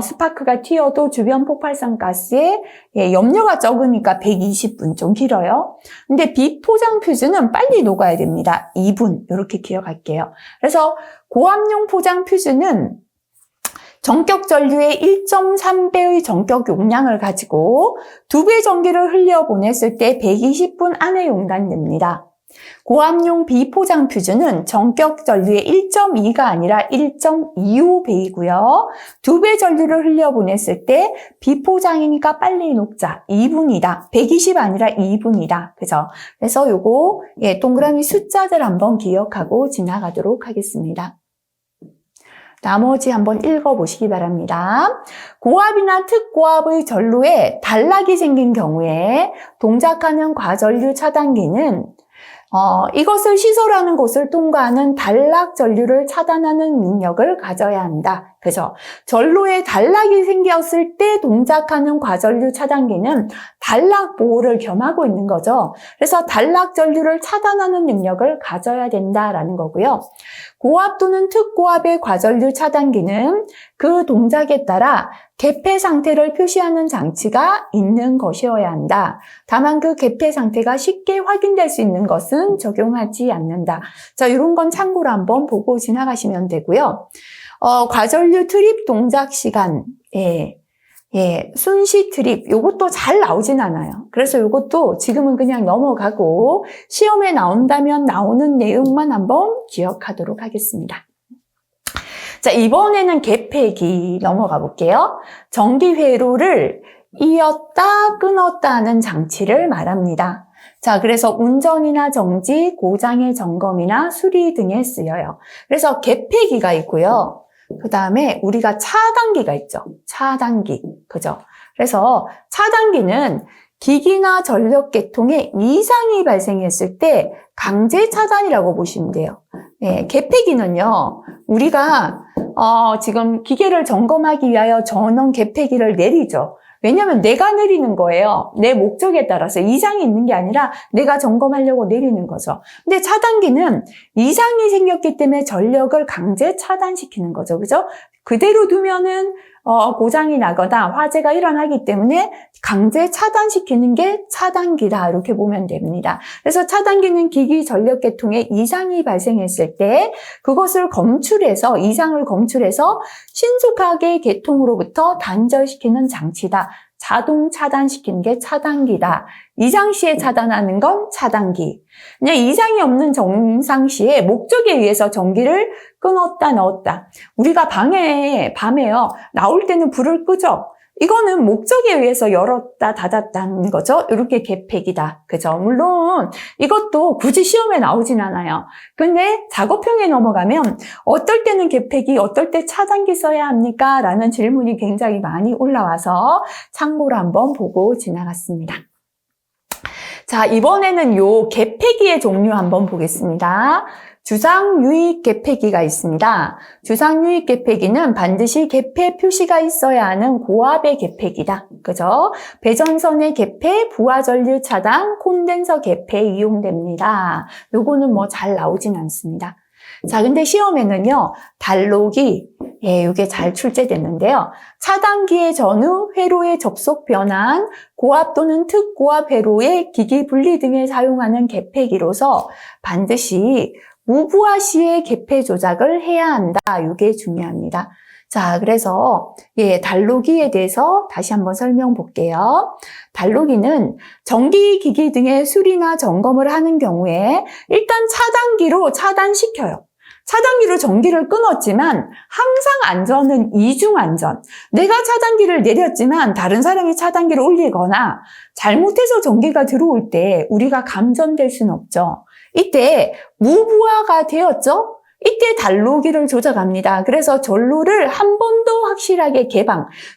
스파크가 튀어도 주변 폭발성 가스에 염료가 적으니까 120분 좀 길어요. 근데 비포장 퓨즈는 빨리 녹아야 됩니다. 2분 이렇게 기억할게요. 그래서 고압용 포장 퓨즈는 전격 전류의 1.3배의 전격 용량을 가지고 2배 전기를 흘려보냈을 때 120분 안에 용단됩니다. 고압용 비포장 퓨즈는 전격 전류의 1.2가 아니라 1.25배이고요. 2배 전류를 흘려보냈을 때 비포장이니까 빨리 녹자. 2분이다. 120 아니라 2분이다. 그죠? 그래서 요거 동그라미 숫자들 한번 기억하고 지나가도록 하겠습니다. 나머지 한번 읽어보시기 바랍니다. 고압이나 특고압의 전로에 단락이 생긴 경우에 동작하는 과전류 차단기는 이것을 시설하는 곳을 통과하는 단락 전류를 차단하는 능력을 가져야 한다. 그죠? 전로에 단락이 생겼을 때 동작하는 과전류 차단기는 단락 보호를 겸하고 있는 거죠. 그래서 단락 전류를 차단하는 능력을 가져야 된다라는 거고요. 고압 또는 특고압의 과전류 차단기는 그 동작에 따라 개폐 상태를 표시하는 장치가 있는 것이어야 한다. 다만 그 개폐 상태가 쉽게 확인될 수 있는 것은 적용하지 않는다. 자, 이런 건 참고로 한번 보고 지나가시면 되고요. 과전류 트립 동작 시간, 순시 트립, 요것도 잘 나오진 않아요. 그래서 요것도 지금은 그냥 넘어가고 시험에 나온다면 나오는 내용만 한번 기억하도록 하겠습니다. 자, 이번에는 개폐기 넘어가 볼게요. 전기 회로를 이었다 끊었다 하는 장치를 말합니다. 자, 그래서 운전이나 정지, 고장의 점검이나 수리 등에 쓰여요. 그래서 개폐기가 있고요. 그 다음에 우리가 차단기가 있죠. 차단기. 그죠? 그래서 차단기는 기기나 전력 계통에 이상이 발생했을 때 강제 차단이라고 보시면 돼요. 예, 개폐기는요, 우리가 지금 기계를 점검하기 위하여 전원 개폐기를 내리죠. 왜냐하면 내가 내리는 거예요. 내 목적에 따라서 이상이 있는 게 아니라 내가 점검하려고 내리는 거죠. 근데 차단기는 이상이 생겼기 때문에 전력을 강제 차단시키는 거죠. 그죠? 그대로 두면은 고장이 나거나 화재가 일어나기 때문에 강제 차단시키는 게 차단기다, 이렇게 보면 됩니다. 그래서 차단기는 기기 전력 계통에 이상이 발생했을 때 그것을 검출해서, 이상을 검출해서 신속하게 계통으로부터 단절시키는 장치다. 자동 차단시키는 게 차단기다. 이상 시에 차단하는 건 차단기. 그냥 이상이 없는 정상 시에 목적에 의해서 전기를 끊었다 넣었다. 우리가 밤에요. 나올 때는 불을 끄죠. 이거는 목적에 의해서 열었다 닫았다는 거죠. 이렇게 개폐기다. 그죠? 물론 이것도 굳이 시험에 나오진 않아요. 근데 작업형에 넘어가면 어떨 때는 개폐기, 어떨 때 차단기 써야 합니까? 라는 질문이 굉장히 많이 올라와서 참고로 한번 보고 지나갔습니다. 자, 이번에는 요 개폐기의 종류 한번 보겠습니다. 주상-유입 개폐기가 있습니다. 주상-유입 개폐기는 반드시 개폐 표시가 있어야 하는 고압의 개폐기다. 그죠? 배전선의 개폐, 부하전류 차단, 콘덴서 개폐에 이용됩니다. 요거는 뭐 잘 나오진 않습니다. 자, 근데 시험에는요, 단록이, 이게 잘 출제됐는데요. 차단기의 전후 회로의 접속 변환, 고압 또는 특고압 회로의 기기 분리 등에 사용하는 개폐기로서 반드시 무부하 시에 개폐 조작을 해야 한다. 이게 중요합니다. 자, 그래서 단로기에 대해서 다시 한번 설명 볼게요. 단로기는 전기기기 등의 수리나 점검을 하는 경우에 일단 차단기로 차단시켜요. 차단기로 전기를 끊었지만 항상 안전은 이중 안전. 내가 차단기를 내렸지만 다른 사람이 차단기를 올리거나 잘못해서 전기가 들어올 때 우리가 감전될 수는 없죠. 이때 무부하가 되었죠? 이때 단로기를 조작합니다. 그래서 전로를 한 번 더 확실하게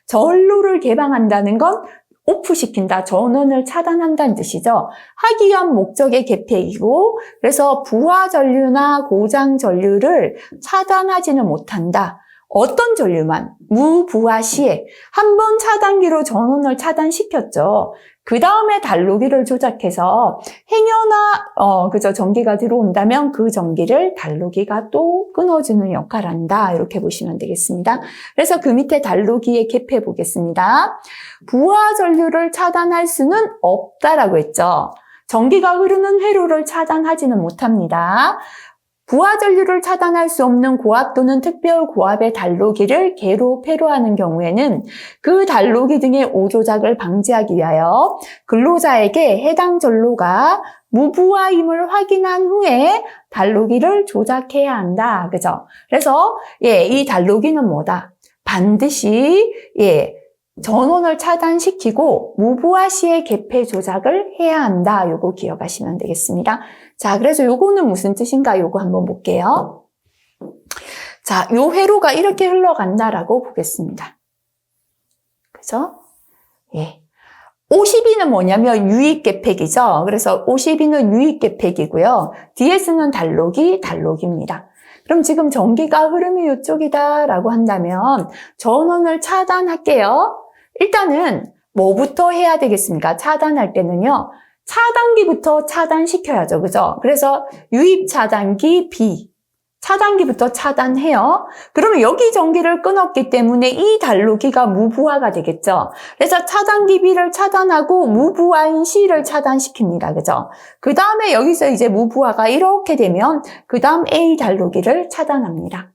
전로를 개방한다는 건 오프시킨다, 전원을 차단한다는 뜻이죠. 하기 위한 목적의 개폐이고, 그래서 부하 전류나 고장 전류를 차단하지는 못한다. 어떤 전류만? 무부하 시에 한 번 차단기로 전원을 차단시켰죠. 그 다음에 단로기를 조작해서 행여나 전기가 들어온다면 그 전기를 단로기가 또 끊어주는 역할을 한다. 이렇게 보시면 되겠습니다. 그래서 그 밑에 단로기의 개폐 보겠습니다. 부하 전류를 차단할 수는 없다라고 했죠. 전기가 흐르는 회로를 차단하지는 못합니다. 부하 전류를 차단할 수 없는 고압 또는 특별 고압의 단로기를 개로 폐로하는 경우에는 그 단로기 등의 오조작을 방지하기 위하여 근로자에게 해당 전로가 무부하임을 확인한 후에 단로기를 조작해야 한다. 그죠? 그래서 이 단로기는 뭐다? 반드시 전원을 차단시키고 무부하 시에 개폐 조작을 해야 한다. 요거 기억하시면 되겠습니다. 자, 그래서 요거는 무슨 뜻인가? 요거 한번 볼게요. 자, 요 회로가 이렇게 흘러간다라고 보겠습니다. 그죠? 52는 뭐냐면 유입 개폐기죠. 그래서 52는 유입 개폐기고요. DS는 단로기입니다. 그럼 지금 전기가 흐름이 이쪽이다라고 한다면 전원을 차단할게요. 일단은 뭐부터 해야 되겠습니까? 차단할 때는요. 차단기부터 차단시켜야죠. 그죠? 그래서 유입 차단기 B. 차단기부터 차단해요. 그러면 여기 전기를 끊었기 때문에 이 단로기가 무부하가 되겠죠. 그래서 차단기 B를 차단하고 무부하인 C를 차단시킵니다. 그죠? 그 다음에 여기서 이제 무부하가 이렇게 되면 그 다음 A 단로기를 차단합니다.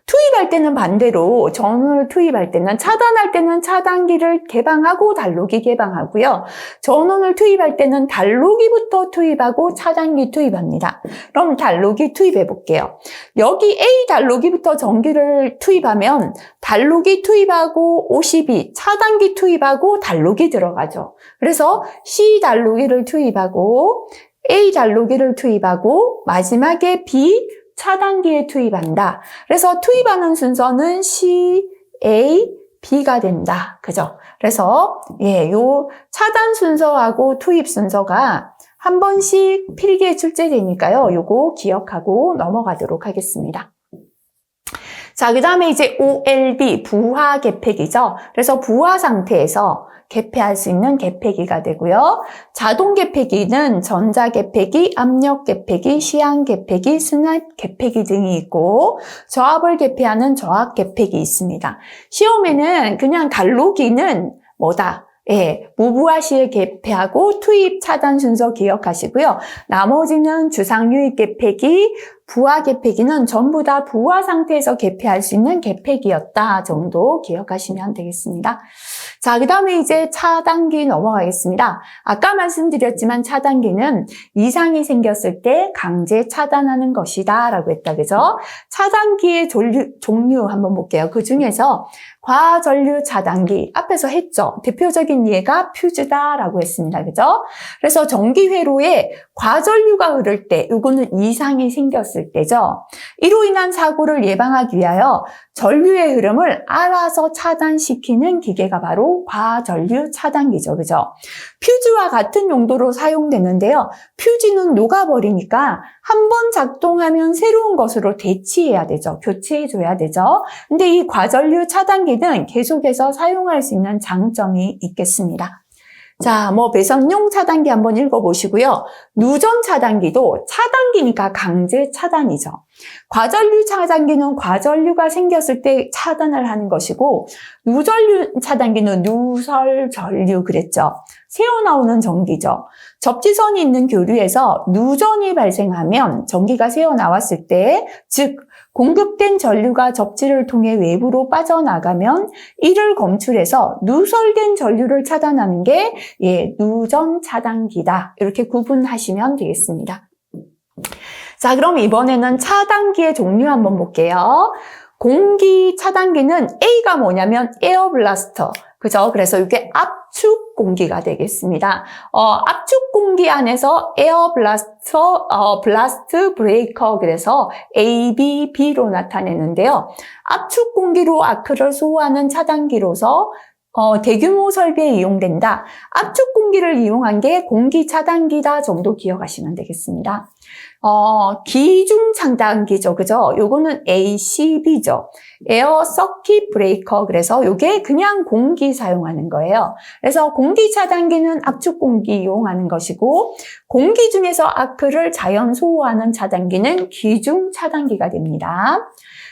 투입할 때는 반대로 전원을 투입할 때는 차단할 때는 차단기를 개방하고 단로기 개방하고요. 전원을 투입할 때는 단로기부터 투입하고 차단기 투입합니다. 그럼 단로기 투입해 볼게요. 여기 A 단로기부터 전기를 투입하면 단로기 투입하고 52, 차단기 투입하고 단로기 들어가죠. 그래서 C 단로기를 투입하고 A 단로기를 투입하고 마지막에 B 차단기에 투입한다. 그래서 투입하는 순서는 C, A, B가 된다. 그죠? 그래서, 요 차단 순서하고 투입 순서가 한 번씩 필기에 출제되니까요. 요거 기억하고 넘어가도록 하겠습니다. 자, 그 다음에 이제 OLB, 부하 개폐기죠. 그래서 부하 상태에서 개폐할 수 있는 개폐기가 되고요. 자동 개폐기는 전자 개폐기, 압력 개폐기, 시향 개폐기, 스냅 개폐기 등이 있고 저압을 개폐하는 저압 개폐기 있습니다. 시험에는 그냥 갈로기는 뭐다? 무부하 시에 개폐하고 투입 차단 순서 기억하시고요. 나머지는 주상 유입 개폐기, 부하 개폐기는 전부 다 부하 상태에서 개폐할 수 있는 개폐기였다 정도 기억하시면 되겠습니다. 자, 그 다음에 이제 차단기 넘어가겠습니다. 아까 말씀드렸지만 차단기는 이상이 생겼을 때 강제 차단하는 것이다 라고 했다. 그죠? 차단기의 종류 한번 볼게요. 그 중에서 과전류 차단기 앞에서 했죠. 대표적인 예가 퓨즈다라고 했습니다. 그죠? 그래서 전기 회로에 과전류가 흐를 때 이거는 이상이 생겼을 때죠. 이로 인한 사고를 예방하기 위하여 전류의 흐름을 알아서 차단시키는 기계가 바로 과전류 차단기죠. 그죠? 퓨즈와 같은 용도로 사용되는데요. 퓨즈는 녹아버리니까 한 번 작동하면 새로운 것으로 대치해야 되죠. 교체해줘야 되죠. 근데 이 과전류 차단기는 계속해서 사용할 수 있는 장점이 있겠습니다. 자, 배선용 차단기 한번 읽어보시고요. 누전 차단기도 차단기니까 강제 차단이죠. 과전류 차단기는 과전류가 생겼을 때 차단을 하는 것이고 누전류 차단기는 누설전류 그랬죠. 새어나오는 전기죠. 접지선이 있는 교류에서 누전이 발생하면 전기가 새어나왔을 때, 즉 공급된 전류가 접지를 통해 외부로 빠져나가면 이를 검출해서 누설된 전류를 차단하는 게 누전 차단기다. 이렇게 구분하시면 되겠습니다. 자, 그럼 이번에는 차단기의 종류 한번 볼게요. 공기 차단기는 A가 뭐냐면 에어 블라스터. 그죠? 그래서 이게 압축 공기가 되겠습니다. 압축 공기 안에서 에어 블라스터, 블라스트 브레이커 그래서 A, B, B로 나타내는데요. 압축 공기로 아크를 소화하는 차단기로서 대규모 설비에 이용된다. 압축 공기를 이용한 게 공기 차단기다 정도 기억하시면 되겠습니다. 기중 차단기죠. 그죠? 요거는 ACB죠. 에어 서킷 브레이커. 그래서 요게 그냥 공기 사용하는 거예요. 그래서 공기 차단기는 압축 공기 이용하는 것이고 공기 중에서 아크를 자연 소화하는 차단기는 기중 차단기가 됩니다.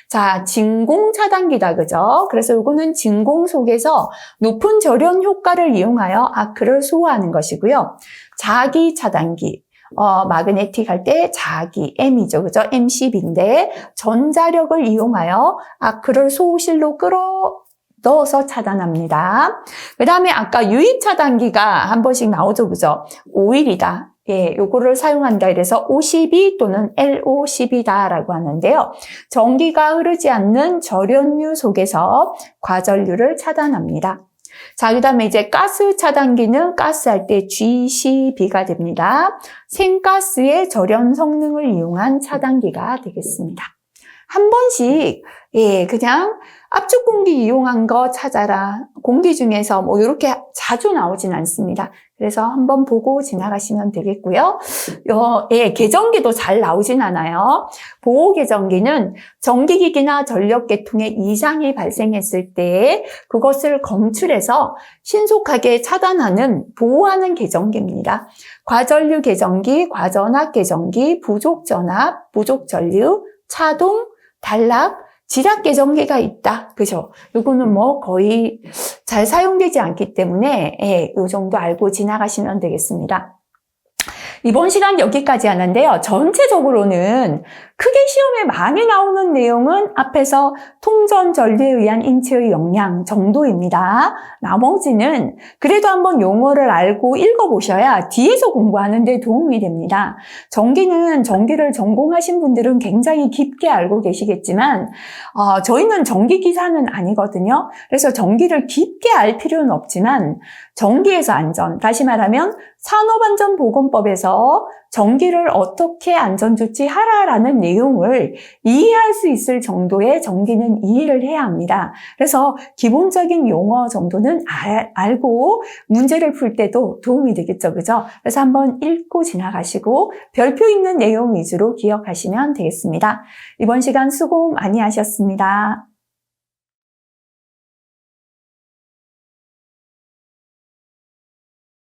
자, 진공 차단기다. 그죠? 그래서 요거는 진공 속에서 높은 절연 효과를 이용하여 아크를 소화하는 것이고요. 자기 차단기. 마그네틱 할 때 자기, M이죠. 그죠? MCB인데 전자력을 이용하여 아크를 소실로 넣어서 차단합니다. 그 다음에 아까 유입 차단기가 한 번씩 나오죠. 그죠? 오일이다. 요거를 사용한다. 이래서 OCB 또는 LOCB다라고 하는데요. 전기가 흐르지 않는 절연유 속에서 과전류를 차단합니다. 자, 그 다음에 이제 가스 차단기는 가스할 때 GCB가 됩니다. 생가스의 절연 성능을 이용한 차단기가 되겠습니다. 한 번씩, 그냥 압축 공기 이용한 거 찾아라. 공기 중에서 이렇게 자주 나오진 않습니다. 그래서 한번 보고 지나가시면 되겠고요. 계정기도 잘 나오진 않아요. 보호 계정기는 전기기기나 전력계통에 이상이 발생했을 때 그것을 검출해서 신속하게 차단하는, 보호하는 계정기입니다. 과전류 계정기, 과전압 계정기, 부족전압, 부족전류, 차동, 단락, 지락 계정기가 있다. 그죠? 요거는 거의 잘 사용되지 않기 때문에 요 정도 알고 지나가시면 되겠습니다. 이번 시간 여기까지 하는데요. 전체적으로는 크게 시험에 많이 나오는 내용은 앞에서 통전 전류에 의한 인체의 영향 정도입니다. 나머지는 그래도 한번 용어를 알고 읽어보셔야 뒤에서 공부하는 데 도움이 됩니다. 전기를 전공하신 분들은 굉장히 깊게 알고 계시겠지만 저희는 전기기사는 아니거든요. 그래서 전기를 깊게 알 필요는 없지만 전기에서 안전, 다시 말하면 산업안전보건법에서 전기를 어떻게 안전조치하라라는 내용을 이해할 수 있을 정도의 전기는 이해를 해야 합니다. 그래서 기본적인 용어 정도는 알고 문제를 풀 때도 도움이 되겠죠, 그죠? 그래서 한번 읽고 지나가시고 별표 있는 내용 위주로 기억하시면 되겠습니다. 이번 시간 수고 많이 하셨습니다.